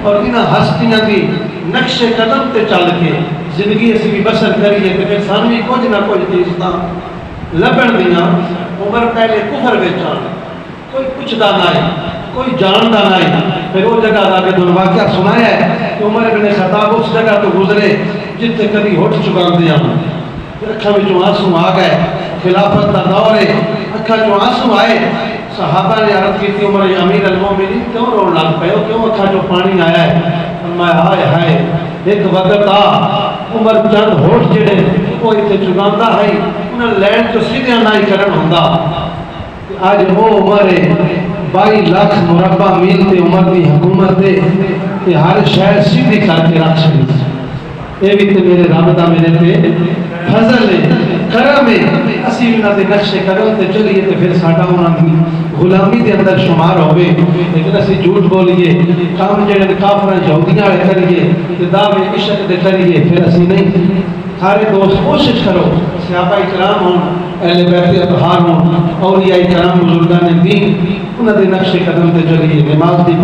اور انہاں ہستیاں دی نقش قدم تے چل کے زندگی اسی بھی بسر کریے تے پھر سانوی کچھ نہ کچھ چیزاں لبن دیاں عمر پہلے کفر وچ کوئی پوچھدا نہ ہے کوئی جاندا نہ ہے پھر وہ جگہ دا کے دن واقعہ سنایا ہے کہ عمر بن خطاب اس جگہ تو گزرے جتنے کبھی ہوٹ چکاندے ہیں پھر اکھاں وچوں آنسو آ گئے خلافت دا دور ہے اکھاں وچوں آنسو آئے صحابہ نے عرض کی تھی عمر امیر المومنین کیوں رون لگ پئے ہو کیوں اکھاں وچوں پانی آیا ہے فرمایا ہائے ہائے ایک وقت عمر چند ہوٹ جڑے وہ اتنے چکاندا ہے انہاں لینڈ تو سیدھے نہ ہی کرن ہوندا آج وہ عمر ہے 22 لاکھ مربع میل تے عمر دی حکومت دے کہ ہر شہر سیدھی کر کے رکھ چھڑی اے بھی تے میرے رب دا میرے تے فضل ہے کرم ہے اسی انہاں دے نقش قدم تے چلیے تے پھر ساڈا انہاں دی غلامی دے اندر شمار ہوے لیکن اسی جھوٹ بولیے کام جڑے کافراں یہودیاں والے کریے تے دعوے عشق دے کریے پھر اسی نہیں سارے دوست کوشش کرو صحابہ کرام ہوں اہل بیت اطہار ہوں اولیاء کرام بزرگان دین انہاں دے نقش قدم تے چلیے نماز دی